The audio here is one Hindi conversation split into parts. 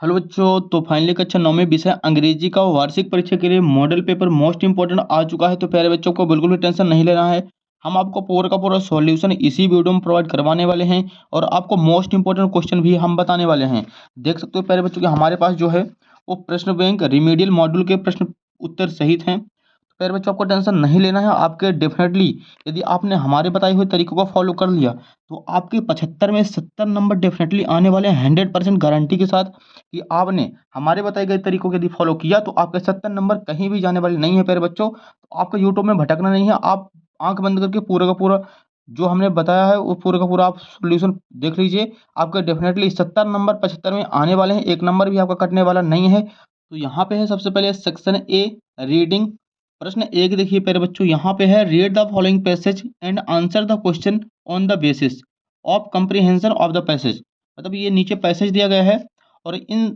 हेलो बच्चों। तो फाइनली कक्षा 9 में विषय अंग्रेजी का वार्षिक परीक्षा के लिए मॉडल पेपर मोस्ट इंपॉर्टेंट आ चुका है। तो प्यारे बच्चों को बिल्कुल भी टेंशन नहीं लेना है। हम आपको पूरा का पूरा सॉल्यूशन इसी वीडियो में प्रोवाइड करवाने वाले हैं और आपको मोस्ट इंपॉर्टेंट क्वेश्चन भी हम बताने वाले हैं। देख सकते हो प्यारे बच्चों कि हमारे पास जो है वो प्रश्न बैंक रिमीडियल मॉड्यूल के प्रश्न उत्तर सहित हैं। प्यारे बच्चों आपको टेंशन नहीं लेना है। आपके डेफिनेटली यदि आपने हमारे बताए हुए तरीकों को फॉलो कर लिया तो आपके 75 में 70 नंबर डेफिनेटली आने वाले हैं 100% गारंटी के साथ कि आपने हमारे बताए गए तरीकों को यदि फॉलो किया तो आपके 70 नंबर कहीं भी जाने वाले नहीं है प्यारे बच्चों। तो आपको यूट्यूब में भटकना नहीं है। आप आंख बंद करके पूरा का पूरा जो हमने बताया है वो पूरा का पूरा आप सोल्यूशन देख लीजिए। आपके डेफिनेटली 70 नंबर 75 में आने वाले हैं। एक नंबर भी आपका कटने वाला नहीं है। तो यहाँ पे है सबसे पहले सेक्शन ए रीडिंग। प्रश्न एक देखिए प्यारे बच्चों, यहाँ पे है read the following passage and answer the question on the basis of comprehension of the passage. मतलब ये नीचे पैसेज दिया गया है और इन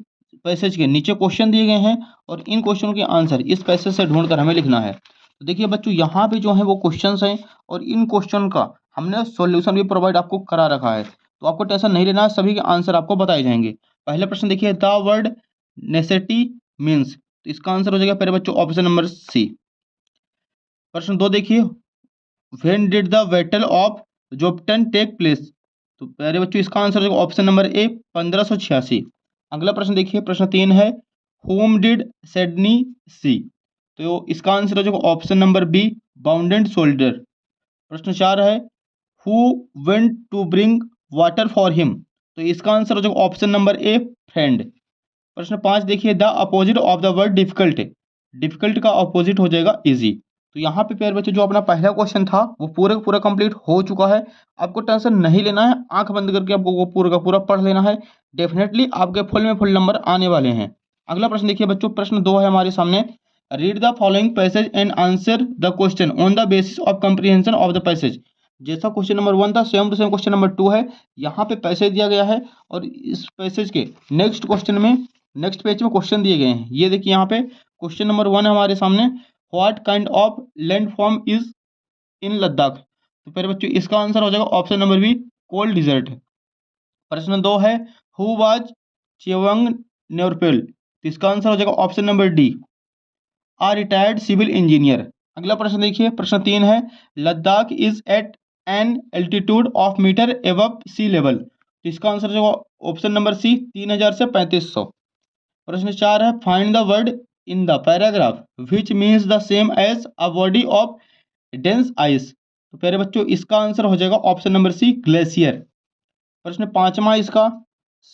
पैसेज के नीचे क्वेश्चन दिए गए हैं और इन क्वेश्चनों के आंसर इस पैसेज से ढूंढकर हमें लिखना है। तो देखिए बच्चों यहाँ पे जो है वो क्वेश्चंस हैं और इन क्वेश्चन का हमने सॉल्यूशन भी प्रोवाइड आपको करा रखा है। तो आपको टेंशन नहीं लेना है, सभी के आंसर आपको बताए जाएंगे। पहला प्रश्न देखिए, द वर्ड नेसेसिटी मीन्स। तो इसका आंसर हो जाएगा प्यारे बच्चों ऑप्शन नंबर सी। प्रश्न दो देखिए, when did the battle of Jopton take place. तो प्यारे बच्चों इसका आंसर होगा ऑप्शन नंबर ए 1586। अगला प्रश्न देखिए, प्रश्न तीन है, होम डिड सेडनी सी। तो इसका आंसर हो जाएगा option number B bounded shoulder. प्रश्न चार है, who went to bring water for him. तो इसका आंसर हो जाएगा ऑप्शन नंबर ए फ्रेंड। प्रश्न पाँच देखिए, the opposite of the word difficult. Difficult का अपोजिट हो जाएगा इजी। तो यहाँ पे प्यारे बच्चों जो अपना पहला क्वेश्चन था वो पूरा का पूरा कंप्लीट हो चुका है। आपको टेंशन नहीं लेना है, आंख बंद करके आपको वो पूरा का पूरा पढ़ लेना है। डेफिनेटली आपके फुल में फुल नंबर आने वाले हैं। अगला प्रश्न देखिए बच्चों, प्रश्न दो है हमारे सामने, read the following passage and answer the question on the basis of comprehension of the passage. जैसा क्वेश्चन नंबर वन था same to same question number two है। यहाँ पे पैसेज दिया गया है और इस पैसेज के नेक्स्ट क्वेश्चन में नेक्स्ट पेज में क्वेश्चन दिए गए हैं। ये देखिए यहाँ पे क्वेश्चन नंबर वन है हमारे सामने, what kind of landform is in Ladakh. तो फिर बच्चों इसका आंसर हो जाएगा option number B cold desert. प्रश्न दो है, हु वाज चेवंग न्योरपेल। तो इसका आंसर हो जाएगा ऑप्शन नंबर डी आ रिटायर्ड सिविल इंजीनियर। अगला प्रश्न देखिए, प्रश्न तीन है, Ladakh is at an altitude of metre above sea level. तो इसका आंसर हो जाएगा ऑप्शन नंबर सी 3000 से 3500। प्रश्न चार है, find the word in the paragraph which means the same as a body of dense ice. तो प्यारे बच्चों इसका आंसर हो जाएगा ऑप्शन नंबर सी ग्लेशियर। प्रश्न पांचवा इसका,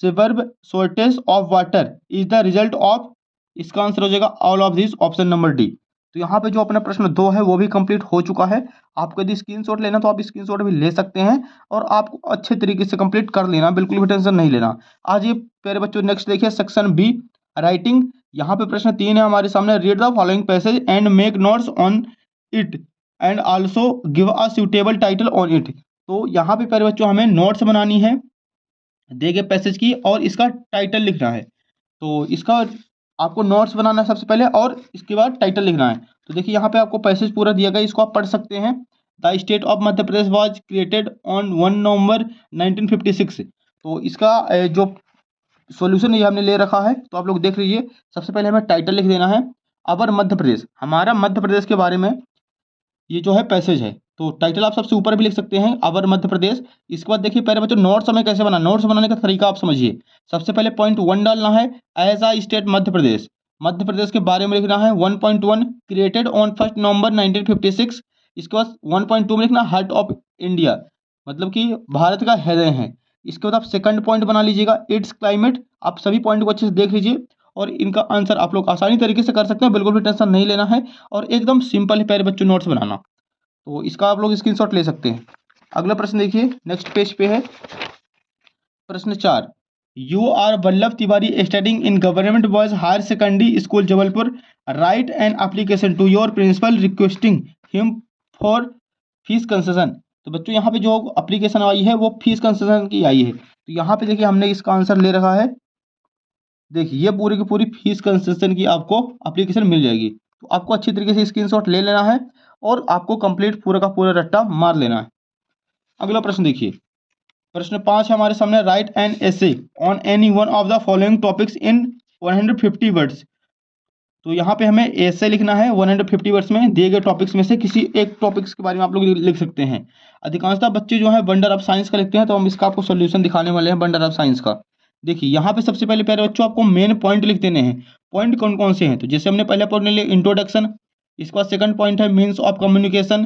severe shortage of water is the result of. इसका आंसर हो जाएगा all of this option number D. तो यहाँ पे जो अपना प्रश्न दो है वो भी कंप्लीट हो चुका है। आपको यदि स्क्रीनशॉट लेना तो आप स्क्रीनशॉट भी ले सकते हैं और आपको अच्छे तरीके से कंप्लीट कर लेना, बिल्कुल भी टेंशन नहीं लेना। आज ये प्यारे बच्चों नेक्स्ट देखिए सेक्शन बी राइटिंग। यहाँ पे प्रश्न तीन है हमारे सामने, read the following passage and make notes on it and also give a suitable title on it. तो यहाँ पे प्यारे बच्चों हमें नोट्स बनानी है दिए गए पैसेज की और इसका टाइटल लिखना है। तो इसका आपको नोट्स बनाना है सबसे पहले और इसके बाद टाइटल लिखना है। तो देखिए यहाँ पे आपको पैसेज पूरा दिया गया, इसको आप पढ़ सकते हैं। The state of Madhya Pradesh was created on 1 नवंबर 1956। तो इसका जो सॉल्यूशन ये हमने ले रखा है तो आप लोग देख लीजिए। सबसे पहले हमें टाइटल लिख देना है, अवर मध्य प्रदेश, हमारा मध्य प्रदेश के बारे में ये जो है पैसेज है। तो टाइटल आप सबसे ऊपर भी लिख सकते हैं, अवर मध्य प्रदेश। इसके बाद देखिए पहले बच्चों नोट्स हमें कैसे बनाना, नोट्स बनाने का तरीका आप समझिए। सबसे पहले पॉइंट वन डालना है, एज आ स्टेट मध्य प्रदेश, मध्य प्रदेश के बारे में लिखना है। 1.1 क्रिएटेड ऑन 1 नवंबर 1956। इसके बाद 1.2 में लिखना हार्ट ऑफ इंडिया, मतलब कि भारत का हृदय है। इसके बाद आप सेकंड पॉइंट बना लीजिएगा, इट्स क्लाइमेट। आप सभी पॉइंट को अच्छे से देख लीजिए और इनका आंसर आप लोग आसानी तरीके से कर सकते हैं, बिल्कुल भी टेंशन नहीं लेना है और एकदम सिंपल है प्यारे बच्चों नोट्स बनाना। तो इसका आप लोग स्क्रीनशॉट ले सकते हैं। अगला प्रश्न देखिए नेक्स्ट पेज पे है प्रश्न चार, you are Vallabh Tiwari studying in government boys higher secondary school Jabalpur, write an application to your principal requesting him for fees concession. तो बच्चों यहाँ पे जो एप्लीकेशन आई है वो फीस कंसेशन की आई है। तो यहाँ पे देखिए हमने इसका आंसर ले रखा है। देखिए ये पूरी की पूरी फीस कंसेशन की आपको एप्लीकेशन मिल जाएगी। तो आपको अच्छी तरीके से स्क्रीनशॉट ले लेना है और आपको कंप्लीट पूरा का पूरा रट्टा मार लेना है। अगला प्रश्न देखिए, प्रश्न 5 है हमारे सामने, right an essay on any one of the following topics in 150 words. तो यहाँ पे हमें ऐसे लिखना है 150 वर्ड्स में दिए गए टॉपिक्स में से किसी एक टॉपिक्स के बारे में आप लोग लिख सकते हैं। अधिकांशतः बच्चे जो है वंडर ऑफ साइंस का लिखते हैं, तो हम इसका आपको सोल्यूशन दिखाने वाले हैं वंडर ऑफ साइंस का। देखिए यहाँ पे सबसे पहले प्यारे बच्चों आपको मेन पॉइंट लिख देने हैं। पॉइंट कौन कौन से हैं, तो जैसे हमने पहला पॉइंट ले लिया इंट्रोडक्शन, इसके बाद सेकंड पॉइंट है मीन्स ऑफ कम्युनिकेशन,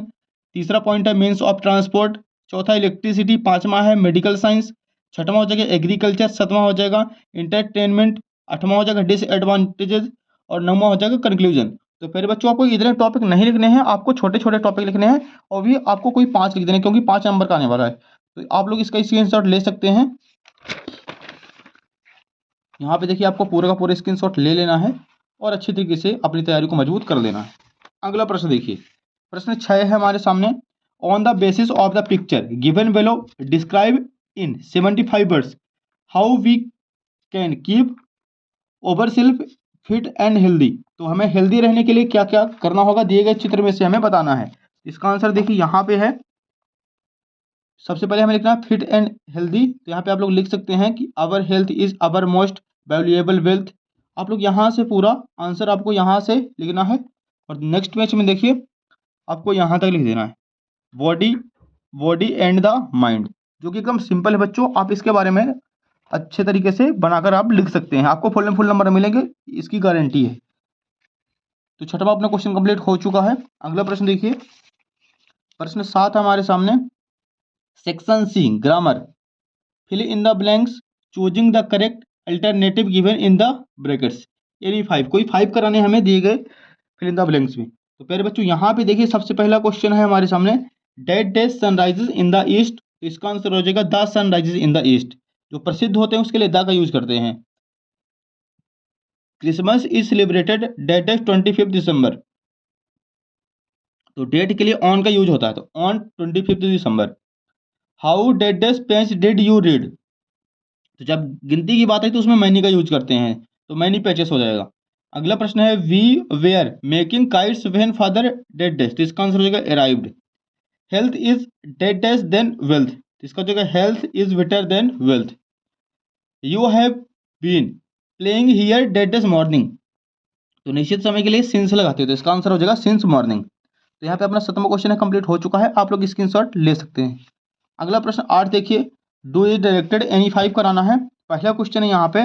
तीसरा पॉइंट है मीन्स ऑफ ट्रांसपोर्ट, चौथा इलेक्ट्रिसिटी, पांचवा है मेडिकल साइंस, छठवां हो जाएगा एग्रीकल्चर, सातवां हो जाएगा इंटरटेनमेंट, आठवां हो जाएगा डिसएडवांटेजेस और नौवां हो जाएगा कंक्लूजन। तो फिर बच्चों आपको इतने टॉपिक नहीं लिखने हैं, आपको छोटे छोटे टॉपिक लिखने हैं और भी आपको कोई 5 लिख देने हैं, क्योंकि 5 नंबर का आने वाला है। तो आप लोग इसका स्क्रीनशॉट ले सकते हैं। यहाँ पे देखिए आपको पूरा का पूरा स्क्रीनशॉट ले लेना है और अच्छी तरीके से अपनी तैयारी को मजबूत कर लेना है। अगला प्रश्न देखिए, प्रश्न 6 है हमारे सामने, on the basis of the picture given below describe in 75 words how we can keep our self fit and healthy. तो हमें हेल्दी रहने के लिए क्या क्या करना होगा, दिए गए चित्र में से हमें बताना है। इसका आंसर देखिए यहाँ पे है, सबसे पहले हमें लिखना है फिट एंड हेल्दी। तो यहाँ पे आप लोग लिख सकते हैं कि our health is our most valuable wealth. आप लोग यहाँ से पूरा आंसर आपको यहाँ से लिखना है और नेक्स्ट पेज में देखिए आपको यहाँ तक लिख देना है, बॉडी एंड द माइंड, जो कि एकदम सिंपल है बच्चों। आप इसके बारे में अच्छे तरीके से बनाकर आप लिख सकते हैं, आपको फुल नंबर मिलेंगे, इसकी गारंटी है। तो छठवां अपना क्वेश्चन कंप्लीट हो चुका है। अगला प्रश्न देखिए, प्रश्न 7 हमारे सामने, section C grammar, fill in the blanks choosing the correct alternative given in the brackets any 5। कोई 5 कराने हमें दिए गए फिल इन द ब्लैंक्स में। तो प्यारे बच्चों यहाँ पे देखिए सबसे पहला क्वेश्चन है हमारे सामने, dead day sunrises in the east. तो इसका आंसर हो जाएगा the sunrises in the east. जो प्रसिद्ध होते हैं उसके लिए द का यूज करते हैं। Christmas is celebrated date is 25 December. तो डेट के लिए ऑन का यूज होता है, तो on 25 December. How date days page did you read. तो जब गिनती की बात है तो उसमें मैनी का यूज करते हैं, तो मैनी पेचेस हो जाएगा। अगला प्रश्न है, we were making kites when father dead days. तो इसका आंसर हो जाएगा arrived. Health is dead days than wealth. इसका जो है health is better than wealth. You have been playing here dead days morning. तो निश्चित समय के लिए सिंस लगाते हो, तो इसका आंसर हो जाएगा सिंस मॉर्निंग। तो यहाँ पे अपना 7वां क्वेश्चन है कंप्लीट हो चुका है, आप लोग स्क्रीनशॉट ले सकते हैं। अगला प्रश्न 8 देखिए, डू इज डायरेक्टेड एनी 5 कराना है। पहला क्वेश्चन है यहाँ पे,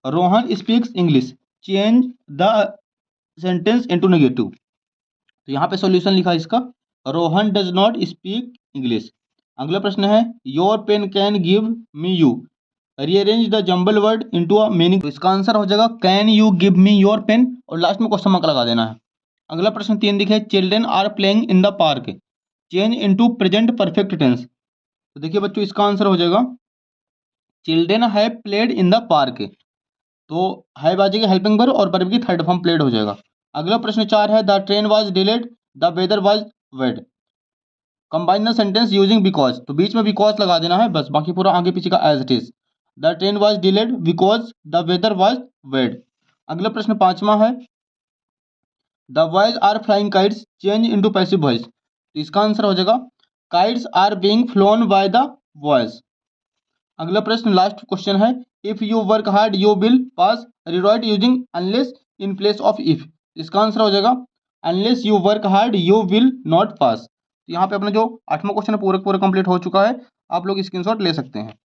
Rohan speaks English, change the sentence into negative. तो यहाँ पे सॉल्यूशन लिखा है इसका, Rohan does not speak English. अगला प्रश्न है, your pen can give me you, rearrange the jumble word into a meaning. तो इसका आंसर हो जाएगा can you give me your pen, और लास्ट में क्वेश्चन मार्क लगा देना है। अगला प्रश्न 3 दिखे, children are playing in the park, change into present perfect tense. तो देखिए बच्चों इसका आंसर हो जाएगा children have played in the park. तो हैव आ जाएगी हेल्पिंग वर्ब और वर्ब की थर्ड फॉर्म प्लेड हो जाएगा। अगला प्रश्न 4 है, the train was delayed, the weather was wet, combine the sentence using because. तो बीच में बिकॉज लगा देना है बस, बाकी पूरा आगे पीछे का as it is. The train was delayed because the weather was wet. अगला प्रश्न 5वां है, the boys are flying kites, change into passive voice. तो इसका आंसर हो जाएगा kites are being flown by the boys. अगला प्रश्न लास्ट क्वेश्चन है, if you work hard you will pass, rewrite using unless in place of if. इसका आंसर हो जाएगा unless you work hard you will not pass. तो यहाँ पे अपना जो 8वां क्वेश्चन है पूरा पूरा कंप्लीट हो चुका है, आप लोग स्क्रीनशॉट ले सकते हैं।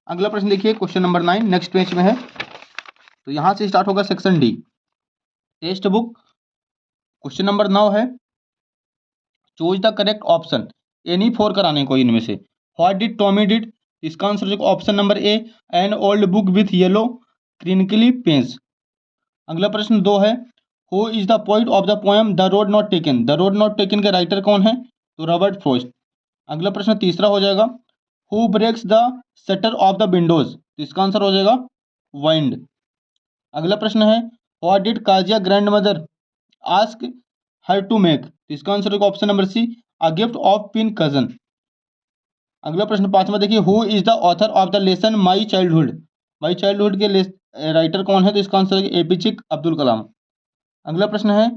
अगला प्रश्न देखिए, क्वेश्चन नंबर 9 नेक्स्ट पेज में है। तो यहाँ से स्टार्ट होगा section D, text book. Question number 9 है, choose the correct option any 4 कराने को इनमें से। What did Tommy did. इसका आंसर हो option number A, an old book with yellow crinkly page. अगला प्रश्न 2 है, who is the poet of the poem the road not taken. The road not taken के राइटर कौन है, तो रॉबर्ट फ्रॉस्ट। अगला प्रश्न तीसरा हो जाएगा, who breaks the shutter of the windows. तो इसका आंसर हो जाएगा वाइंड। अगला प्रश्न है, what did Kezia grandmother ask her to make. तो इसका आंसर होगा option number C, a gift of pin cushion. अगला प्रश्न 5वां देखिए, who is the author of the lesson my childhood. My childhood के राइटर कौन है, तो इसका आंसर है एपीजे अब्दुल कलाम। अगला प्रश्न है,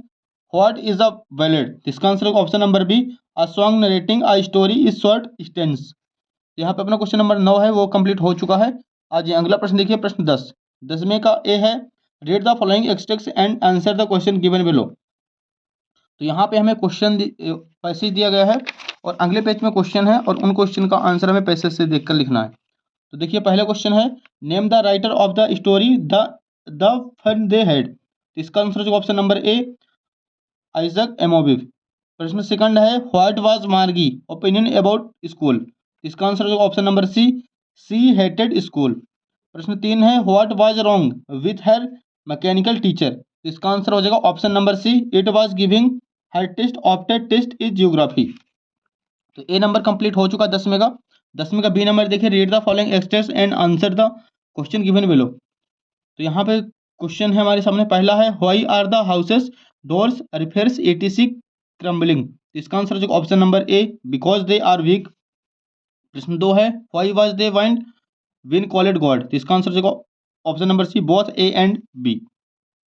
व्हाट इज द बैलेड। इसका आंसर है option number B, a song narrating a story is short stanzas. तो यहाँ पे अपना क्वेश्चन नंबर 9 है वो कंप्लीट हो चुका है। आज अगला प्रश्न देखिए, प्रश्न 10। 10वें का ए है, read the following extracts and answer the question given below. तो यहाँ पे हमें क्वेश्चन पैसेज दिया गया है और अगले पेज में क्वेश्चन है और उन क्वेश्चन का आंसर हमें पैसेज से देखकर लिखना है। तो देखिए पहला क्वेश्चन है, name the writer of the story the fun they had. इसका आंसर जो ऑप्शन नंबर ए, आइजक एमोबिव। प्रश्न सेकंड है, what was Margie opinion about school. इसका आंसर जो option number C hated school. प्रश्न 3 है, what was wrong with her mechanical teacher. इसका आंसर हो जाएगा option number C, it was giving her test after test is geography. तो ए नंबर कंप्लीट हो चुका 10वें का। 10वें का बी नंबर देखिए, read the following extracts and answer the question given below. तो यहाँ पे क्वेश्चन है हमारे सामने, पहला है, why are the houses doors rafters etc crumbling. इसका आंसर जो option number A, because they are weak. प्रश्न 2 है, why was the wind win called God. इसका आंसर जो option number C, both A and B,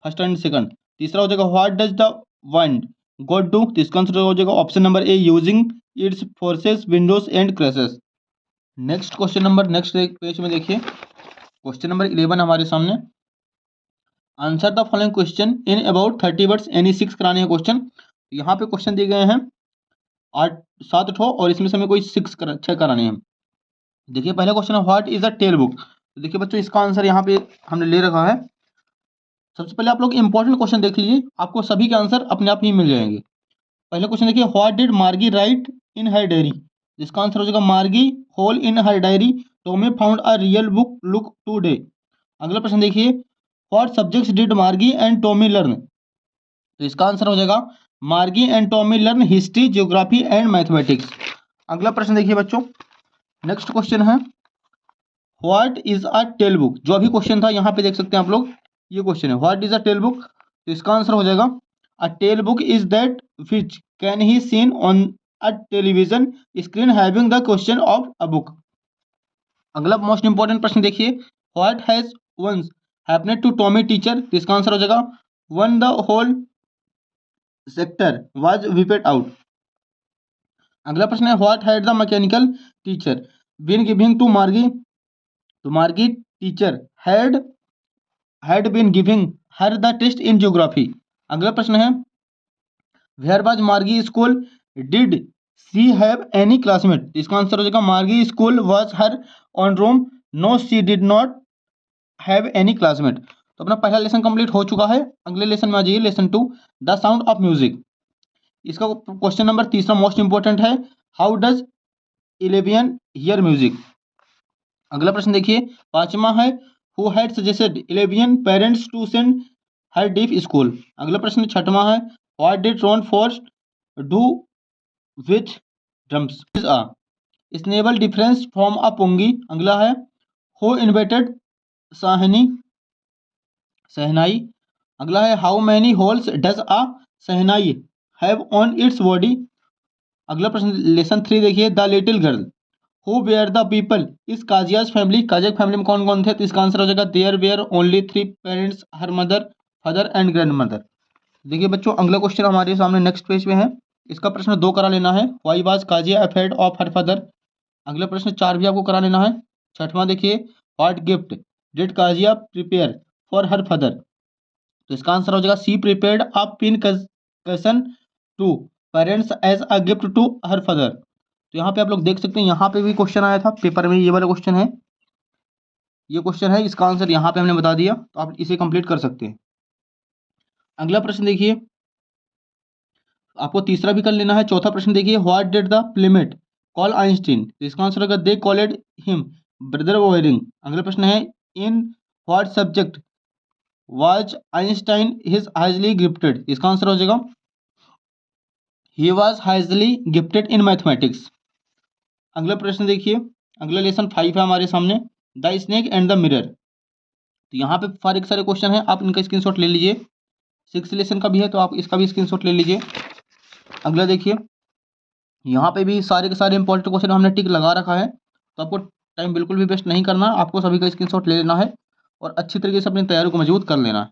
first and second. तीसरा हो जाएगा, what does the wind God do. इसका आंसर हो जाएगा option number A, using its forces Windows and crashes. Next question number, next page में देखिए क्वेश्चन नंबर 11 हमारे सामने, answer the following question in about 30 words, any 6 कराने हैं क्वेश्चन। यहाँ पे क्वेश्चन दिए गए हैं 7 ठो और इसमें से हमें कोई 6 कराने हैं। देखिए पहला क्वेश्चन है, what is a tell book. तो देखिए बच्चों इसका आंसर यहाँ पे हमने ले रखा है। सबसे पहले आप लोग इंपॉर्टेंट क्वेश्चन देख लीजिए, आपको सभी के आंसर अपने आप ही मिल जाएंगे। पहला क्वेश्चन देखिए, what did Margie write in her diary. जिसका आंसर हो जाएगा, Margie whole in her diary Tommy found a real book look today. अगला प्रश्न देखिए, what subjects did Margie and Tommy learn. तो इसका आंसर हो जाएगा, Margie and Tommy learn history, geography and mathematics. अगला प्रश्न देखिए बच्चों, नेक्स्ट क्वेश्चन है, what is a tell book. जो अभी क्वेश्चन था यहाँ पे देख सकते हैं आप लोग, ये क्वेश्चन है, what is a tell book. तो इसका आंसर हो जाएगा, a tell book is that which can be seen on a television screen having the question of a book. अगला मोस्ट इंपॉर्टेंट प्रश्न देखिए, what has once happened to Tommy teacher. तो इसका आंसर हो जाएगा, one the whole sector was wiped out. अगला प्रश्न है, what had the mechanical teacher been giving to Margie. तो मार्गी teacher had been giving her the test in geography. अगला प्रश्न है, where was Margie school did she have any classmate. इसका आंसर हो जाएगा, Margie school was her own room, no she did not have any classmate. तो अपना पहला लेसन कंप्लीट हो चुका है। अगले लेसन में आ जाइए, lesson 2, the sound of music. इसका क्वेश्चन नंबर तीसरा मोस्ट इंपॉर्टेंट है, how does Evelyn hear music. अगला प्रश्न देखिए, पांचवा है, who had suggested Evelyn parents to send her deaf school. अगला प्रश्न छठवां है, what did Ron Forrest do with drums is a sensible difference from a pungi. अगला है, हु इन्वेंटेड साहनी सहनाई। अगला है, how many holes does a shehnai have on its body. अगला प्रश्न लेसन 3 देखिए, the little girl who were the people is Kezia's family. काजिया family में कौन कौन थे। तो इसका आंसर हो जाएगा, there were only 3 parents, her mother, father and grandmother. देखिए बच्चों अगला क्वेश्चन हमारे सामने नेक्स्ट पेज पे है। इसका प्रश्न 2 करा लेना है, why was Kajiya afraid of her father. अगला प्रश्न 4 भी आपको करा लेना है। छठवां देखिए, what gift did Kajiya prepare for her father. तो इसका आंसर हो जाएगा, she prepared a pin cushion to parents as a gift to her father. तो यहाँ पे आप लोग देख सकते हैं, यहाँ पे भी क्वेश्चन आया था पेपर में, ये वाला क्वेश्चन है, ये क्वेश्चन है, इसका आंसर यहाँ पे हमने बता दिया, तो आप इसे कंप्लीट कर सकते हैं। अगला प्रश्न देखिए, आपको तीसरा भी कर लेना है। चौथा प्रश्न देखिए, what did the playmate call Einstein. तो इसका आंसर होगा, they called him brother ovarian. अगला प्रश्न है, in what subject was Einstein his highly gifted. इसका आंसर हो जाएगा, he was highly gifted in mathematics. अगला प्रश्न देखिए, अगला लेसन 5 है हमारे सामने, the snake and the mirror. तो यहाँ पे सारे क्वेश्चन है, आप इनका स्क्रीनशॉट ले लीजिए। 6 लेसन का भी है, तो आप इसका भी स्क्रीनशॉट ले लीजिए। अगला देखिए, यहाँ पे भी सारे के सारे इंपॉर्टेंट क्वेश्चन हमने टिक लगा रखा है, तो आपको टाइम बिल्कुल भी वेस्ट नहीं करना, आपको सभी का स्क्रीनशॉट ले लेना है और अच्छी तरीके से अपनी तैयारी को मजबूत कर लेना है।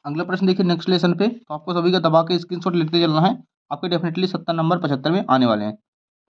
अगला प्रश्न देखिए नेक्स्ट लेसन पे, तो आपको सभी का दबा के स्क्रीनशॉट लेते चलना है, आपके डेफिनेटली 70 नंबर 75 में आने वाले हैं।